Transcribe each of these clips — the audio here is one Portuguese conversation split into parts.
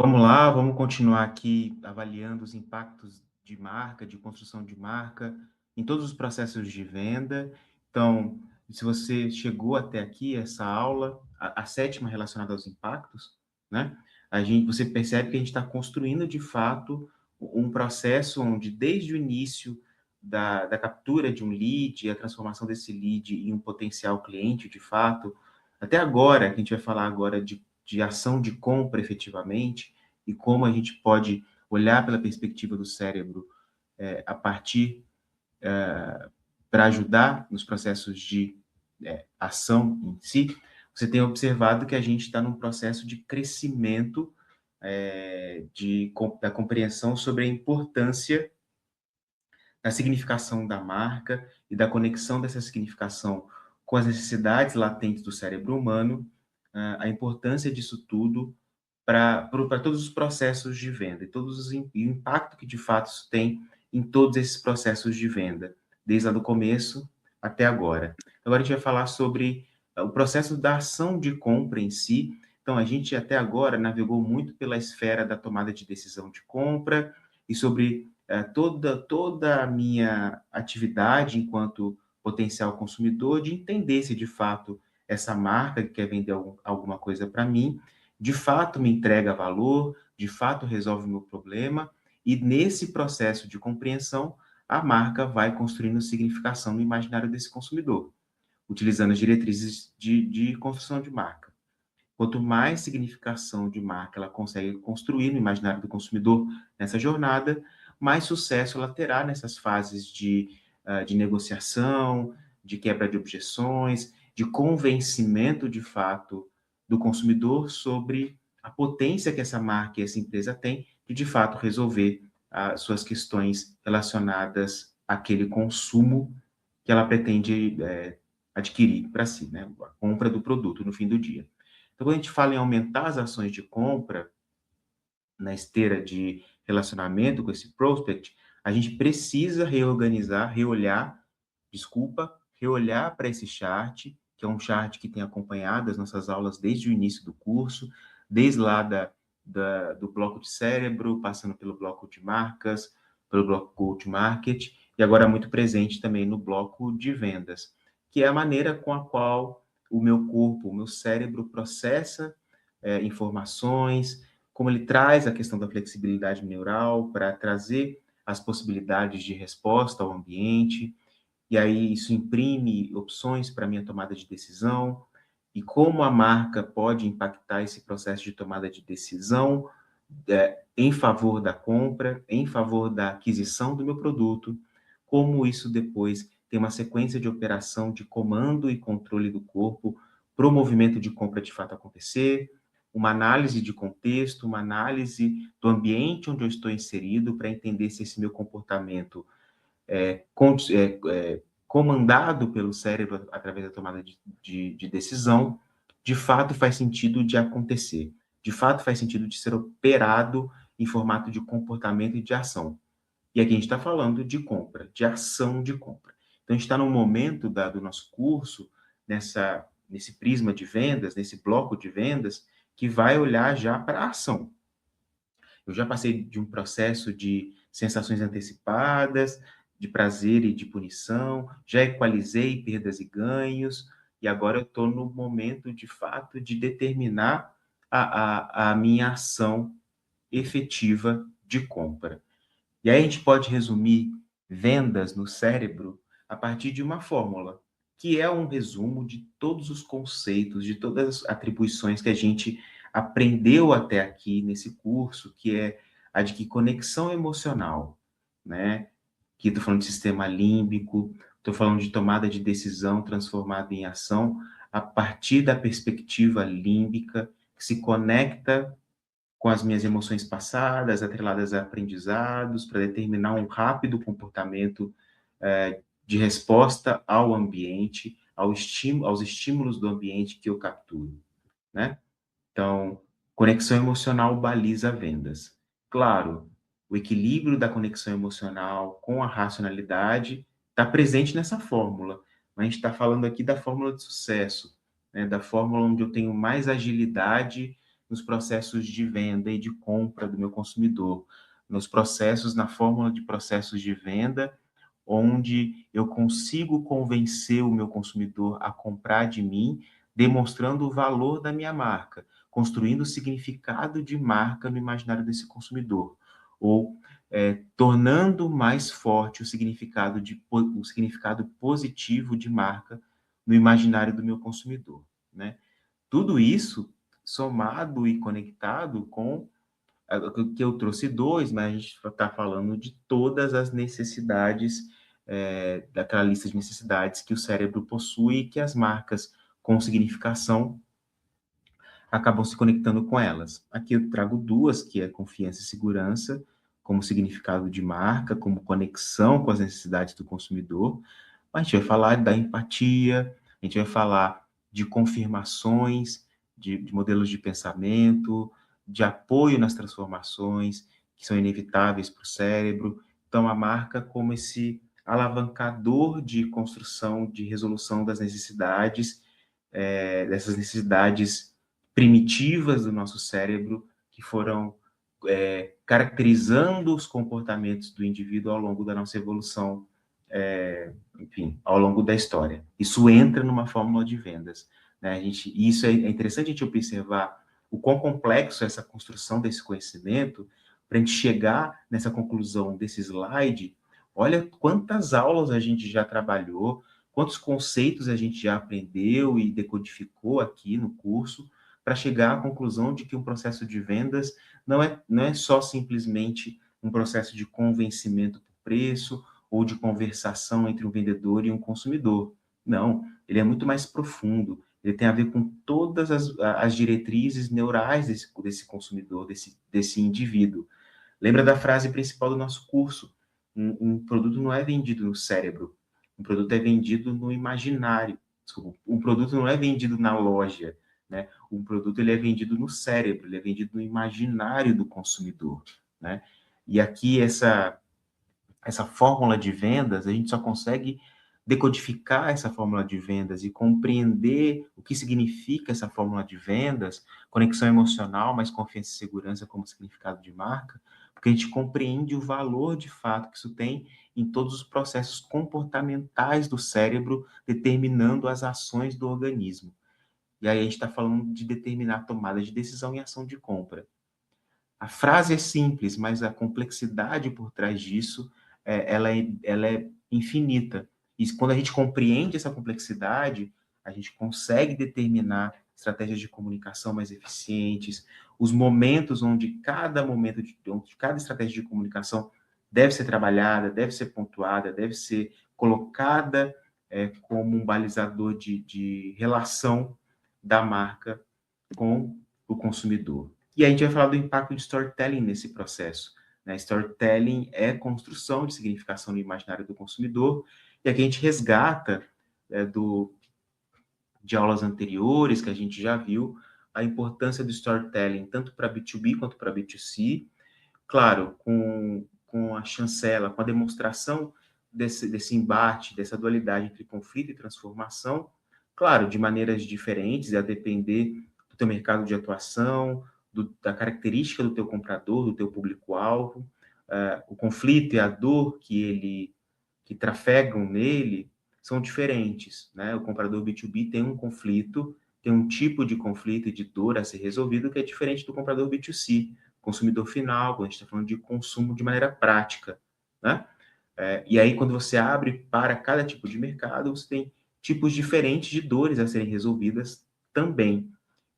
Vamos lá, vamos continuar aqui avaliando os impactos de marca, de construção de marca, em todos os processos de venda. Então, se você chegou até aqui, essa aula, a sétima relacionada aos impactos, né? Você percebe que a gente está construindo, de fato, um processo onde, desde o início da captura de um lead, a transformação desse lead em um potencial cliente, de fato, até agora, que a gente vai falar agora de ação de compra efetivamente, e como a gente pode olhar pela perspectiva do cérebro a partir para ajudar nos processos de ação em si, você tem observado que a gente está num processo de crescimento da compreensão sobre a importância da significação da marca e da conexão dessa significação com as necessidades latentes do cérebro humano, a importância disso tudo para todos os processos de venda e o impacto que de fato isso tem em todos esses processos de venda, desde lá do começo até agora. Agora a gente vai falar sobre o processo da ação de compra em si. Então, a gente até agora navegou muito pela esfera da tomada de decisão de compra e sobre toda a minha atividade enquanto potencial consumidor de entender se de fato essa marca que quer vender alguma coisa para mim de fato me entrega valor, de fato resolve o meu problema, e nesse processo de compreensão, a marca vai construindo significação no imaginário desse consumidor, utilizando as diretrizes de construção de marca. Quanto mais significação de marca ela consegue construir no imaginário do consumidor nessa jornada, mais sucesso ela terá nessas fases de negociação, de quebra de objeções, de convencimento de fato do consumidor sobre a potência que essa marca e essa empresa tem de fato resolver as suas questões relacionadas àquele consumo que ela pretende adquirir para si, né? A compra do produto no fim do dia. Então, quando a gente fala em aumentar as ações de compra na esteira de relacionamento com esse prospect, a gente precisa reorganizar, reolhar para esse chart, que é um chart que tem acompanhado as nossas aulas desde o início do curso, desde lá do bloco de cérebro, passando pelo bloco de marcas, pelo bloco go-to-market, e agora muito presente também no bloco de vendas, que é a maneira com a qual o meu corpo, o meu cérebro processa informações, como ele traz a questão da flexibilidade neural para trazer as possibilidades de resposta ao ambiente, e aí isso imprime opções para a minha tomada de decisão, e como a marca pode impactar esse processo de tomada de decisão em favor da compra, em favor da aquisição do meu produto, como isso depois tem uma sequência de operação de comando e controle do corpo para o movimento de compra de fato acontecer, uma análise de contexto, uma análise do ambiente onde eu estou inserido para entender se esse meu comportamento comandado pelo cérebro através da tomada de decisão, de fato faz sentido de acontecer, de fato faz sentido de ser operado em formato de comportamento e de ação. E aqui a gente está falando de compra, de ação de compra. Então, a gente está num momento do nosso curso, nesse prisma de vendas, nesse bloco de vendas, que vai olhar já para a ação. Eu já passei de um processo de sensações antecipadas, de prazer e de punição, já equalizei perdas e ganhos, e agora eu estou no momento, de fato, de determinar a minha ação efetiva de compra. E aí a gente pode resumir vendas no cérebro a partir de uma fórmula, que é um resumo de todos os conceitos, de todas as atribuições que a gente aprendeu até aqui nesse curso, que é a de que conexão emocional, né? Aqui estou falando de sistema límbico, estou falando de tomada de decisão transformada em ação a partir da perspectiva límbica, que se conecta com as minhas emoções passadas, atreladas a aprendizados, para determinar um rápido comportamento de resposta ao ambiente, aos estímulos do ambiente que eu capturo, né? Então, conexão emocional baliza vendas. Claro, o equilíbrio da conexão emocional com a racionalidade está presente nessa fórmula, mas a gente está falando aqui da fórmula de sucesso, né? Da fórmula onde eu tenho mais agilidade nos processos de venda e de compra do meu consumidor, nos processos, na fórmula de processos de venda, onde eu consigo convencer o meu consumidor a comprar de mim, demonstrando o valor da minha marca, construindo o significado de marca no imaginário desse consumidor, ou tornando mais forte o significado positivo de marca no imaginário do meu consumidor, né? Tudo isso somado e conectado com que eu trouxe dois, mas a gente está falando de todas as necessidades, daquela lista de necessidades que o cérebro possui e que as marcas com significação acabam se conectando com elas. Aqui eu trago duas, que é confiança e segurança, como significado de marca, como conexão com as necessidades do consumidor. A gente vai falar da empatia, a gente vai falar de confirmações, de modelos de pensamento, de apoio nas transformações que são inevitáveis para o cérebro. Então, a marca como esse alavancador de construção, de resolução das necessidades, dessas necessidades primitivas do nosso cérebro que foram caracterizando os comportamentos do indivíduo ao longo da nossa evolução, enfim, ao longo da história. Isso entra numa fórmula de vendas, né? Isso é interessante a gente observar o quão complexo é essa construção desse conhecimento para a gente chegar nessa conclusão desse slide. Olha quantas aulas a gente já trabalhou, quantos conceitos a gente já aprendeu e decodificou aqui no curso, para chegar à conclusão de que um processo de vendas não é só simplesmente um processo de convencimento por preço ou de conversação entre um vendedor e um consumidor. Não, ele é muito mais profundo. Ele tem a ver com todas as diretrizes neurais desse consumidor, desse indivíduo. Lembra da frase principal do nosso curso? Um produto não é vendido no cérebro, um produto é vendido no imaginário. Desculpa, um produto não é vendido na loja, né? Um produto ele é vendido no cérebro, ele é vendido no imaginário do consumidor, né? E aqui essa fórmula de vendas, a gente só consegue decodificar essa fórmula de vendas e compreender o que significa essa fórmula de vendas, conexão emocional, mais confiança e segurança como significado de marca, porque a gente compreende o valor de fato que isso tem em todos os processos comportamentais do cérebro, determinando as ações do organismo. E aí a gente está falando de determinar tomada de decisão e ação de compra. A frase é simples, mas a complexidade por trás disso, ela é infinita. E quando a gente compreende essa complexidade, a gente consegue determinar estratégias de comunicação mais eficientes, os momentos onde onde cada estratégia de comunicação deve ser trabalhada, deve ser pontuada, deve ser colocada como um balizador de relação da marca com o consumidor. E a gente vai falar do impacto de storytelling nesse processo, né? Storytelling é construção de significação no imaginário do consumidor, e aqui a gente resgata de aulas anteriores que a gente já viu a importância do storytelling tanto para B2B quanto para B2C, claro, com a chancela, com a demonstração desse embate, dessa dualidade entre conflito e transformação, claro, de maneiras diferentes, a depender do teu mercado de atuação, da característica do teu comprador, do teu público-alvo, o conflito e a dor que trafegam nele são diferentes, né? O comprador B2B tem um conflito, tem um tipo de conflito e de dor a ser resolvido que é diferente do comprador B2C, consumidor final, quando a gente está falando de consumo de maneira prática, né? E aí, quando você abre para cada tipo de mercado, você tem tipos diferentes de dores a serem resolvidas também.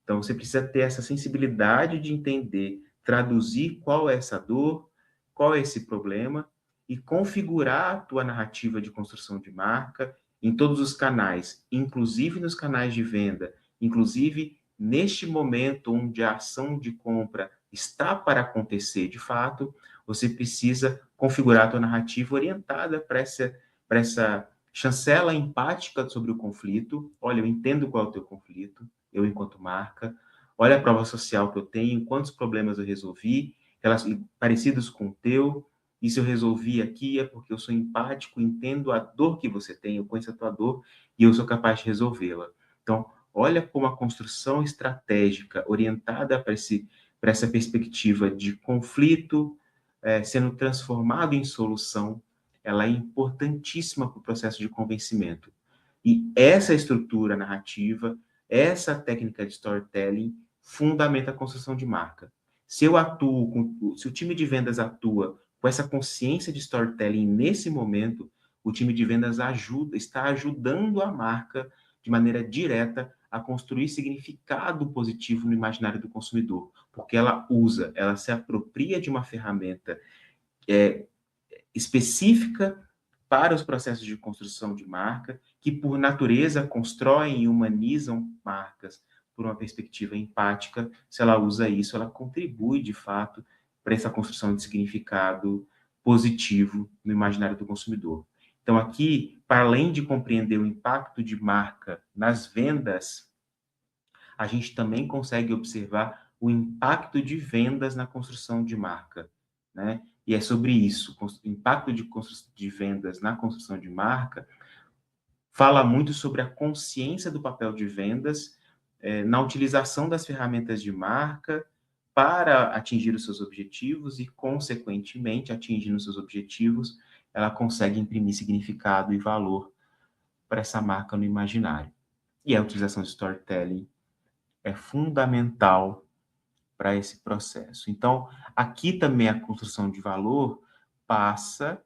Então, você precisa ter essa sensibilidade de entender, traduzir qual é essa dor, qual é esse problema, e configurar a tua narrativa de construção de marca em todos os canais, inclusive nos canais de venda, inclusive neste momento onde a ação de compra está para acontecer de fato, você precisa configurar a tua narrativa orientada para essa chancela empática sobre o conflito. Olha, eu entendo qual é o teu conflito, eu enquanto marca, olha a prova social que eu tenho, quantos problemas eu resolvi, parecidos com o teu, e se eu resolvi aqui é porque eu sou empático, entendo a dor que você tem, eu conheço a tua dor e eu sou capaz de resolvê-la. Então, olha como a construção estratégica orientada para essa perspectiva de conflito sendo transformado em solução, ela é importantíssima para o processo de convencimento. E essa estrutura narrativa, essa técnica de storytelling, fundamenta a construção de marca. Se o time de vendas atua com essa consciência de storytelling nesse momento, o time de vendas está ajudando a marca de maneira direta a construir significado positivo no imaginário do consumidor, porque ela se apropria de uma ferramenta específica para os processos de construção de marca, que por natureza constroem e humanizam marcas por uma perspectiva empática. Se ela usa isso, ela contribui de fato para essa construção de significado positivo no imaginário do consumidor. Então, aqui, para além de compreender o impacto de marca nas vendas, a gente também consegue observar o impacto de vendas na construção de marca, né? E é sobre isso, o impacto de vendas na construção de marca fala muito sobre a consciência do papel de vendas na utilização das ferramentas de marca para atingir os seus objetivos e, consequentemente, atingindo os seus objetivos, ela consegue imprimir significado e valor para essa marca no imaginário. E a utilização de storytelling é fundamental para esse processo. Então, aqui também a construção de valor passa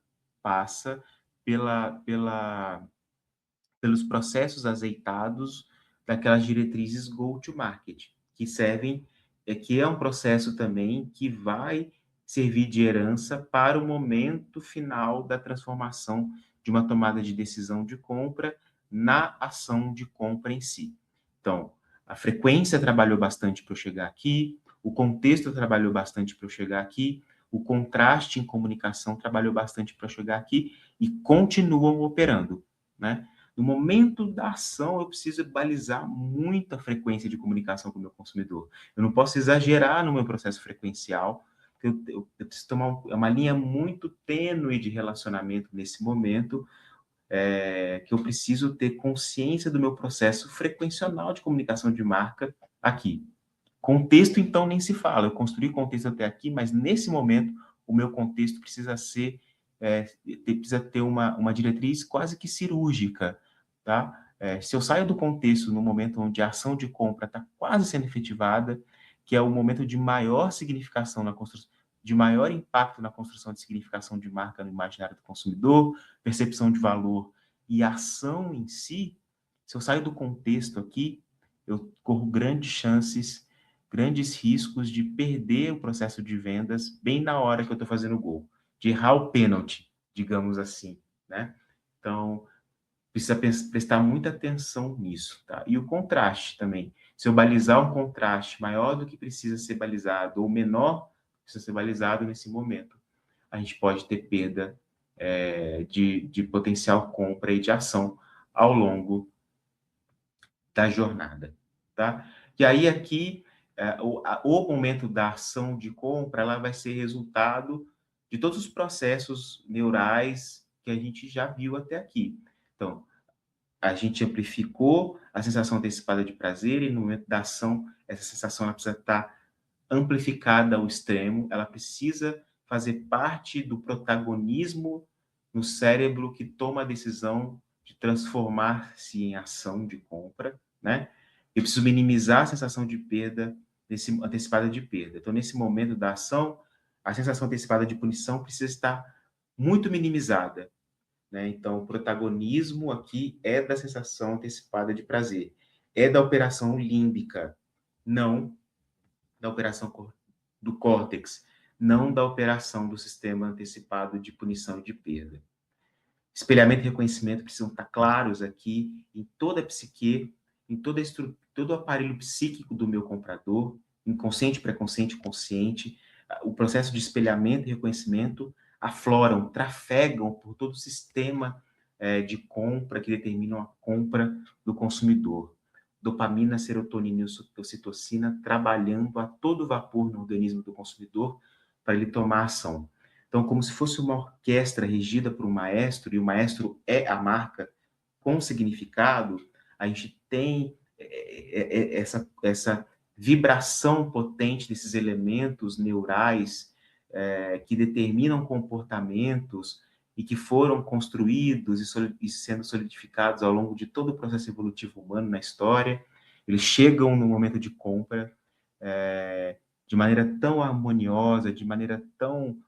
pelos processos azeitados daquelas diretrizes go-to-market, que é um processo também que vai servir de herança para o momento final da transformação de uma tomada de decisão de compra na ação de compra em si. Então, a frequência trabalhou bastante para eu chegar aqui, o contexto trabalhou bastante para eu chegar aqui, o contraste em comunicação trabalhou bastante para eu chegar aqui e continuam operando, né? No momento da ação, eu preciso balizar muita frequência de comunicação com o meu consumidor. Eu não posso exagerar no meu processo frequencial, eu preciso tomar uma linha muito tênue de relacionamento nesse momento, que eu preciso ter consciência do meu processo frequencional de comunicação de marca aqui. Contexto, então, nem se fala. Eu construí contexto até aqui, mas nesse momento, o meu contexto precisa precisa ter uma diretriz quase que cirúrgica, tá? Se eu saio do contexto no momento onde a ação de compra está quase sendo efetivada, que é o momento de maior significação na construção, de maior impacto na construção de significação de marca no imaginário do consumidor, percepção de valor e ação em si, se eu saio do contexto aqui, eu corro grandes riscos de perder o processo de vendas bem na hora que eu estou fazendo o gol, de errar o pênalti, digamos assim, né? Então, precisa prestar muita atenção nisso, tá? E o contraste também. Se eu balizar um contraste maior do que precisa ser balizado ou menor que precisa ser balizado nesse momento, a gente pode ter perda de potencial compra e de ação ao longo da jornada, tá? E aí aqui o momento da ação de compra, ela vai ser resultado de todos os processos neurais que a gente já viu até aqui. Então, a gente amplificou a sensação antecipada de prazer e no momento da ação, essa sensação ela precisa estar amplificada ao extremo, ela precisa fazer parte do protagonismo no cérebro que toma a decisão de transformar-se em ação de compra, né? Eu preciso minimizar a sensação de perda, antecipada de perda. Então, nesse momento da ação, a sensação antecipada de punição precisa estar muito minimizada, né? Então, o protagonismo aqui é da sensação antecipada de prazer, é da operação límbica, não da operação do córtex, não da operação do sistema antecipado de punição e de perda. Espelhamento e reconhecimento precisam estar claros aqui em toda a psique, em todo o aparelho psíquico do meu comprador, inconsciente, pré-consciente, consciente. O processo de espelhamento e reconhecimento afloram, trafegam por todo o sistema de compra que determinam a compra do consumidor. Dopamina, serotonina e ocitocina trabalhando a todo vapor no organismo do consumidor para ele tomar ação. Então, como se fosse uma orquestra regida por um maestro, e o maestro é a marca com significado, a gente tem essa vibração potente desses elementos neurais que determinam comportamentos e que foram construídos e sendo solidificados ao longo de todo o processo evolutivo humano na história, eles chegam no momento de compra de maneira tão harmoniosa, de maneira tão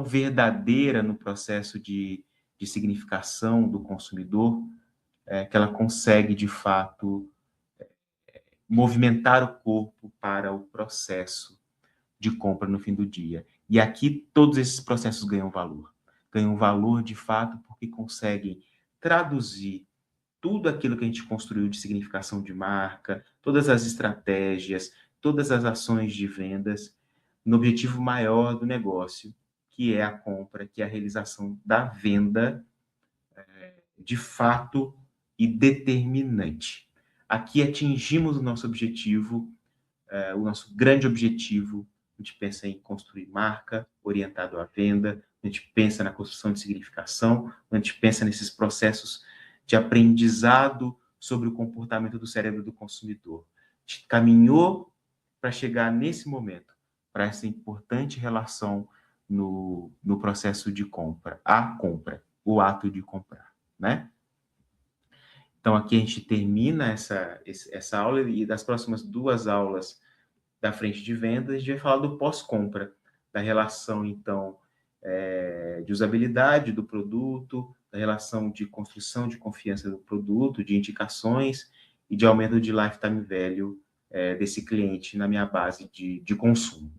verdadeira no processo de significação do consumidor, que ela consegue, de fato, movimentar o corpo para o processo de compra no fim do dia. E aqui todos esses processos ganham valor. Ganham valor, de fato, porque conseguem traduzir tudo aquilo que a gente construiu de significação de marca, todas as estratégias, todas as ações de vendas, no objetivo maior do negócio, que é a compra, que é a realização da venda de fato e determinante. Aqui atingimos o nosso objetivo, o nosso grande objetivo. A gente pensa em construir marca orientado à venda, a gente pensa na construção de significação, a gente pensa nesses processos de aprendizado sobre o comportamento do cérebro do consumidor. A gente caminhou para chegar nesse momento, para essa importante relação no processo de compra, a compra, o ato de comprar, né? Então, aqui a gente termina essa aula e das próximas 2 aulas da frente de vendas, a gente vai falar do pós-compra, da relação, então, de usabilidade do produto, da relação de construção de confiança do produto, de indicações e de aumento de lifetime value desse cliente na minha base de consumo.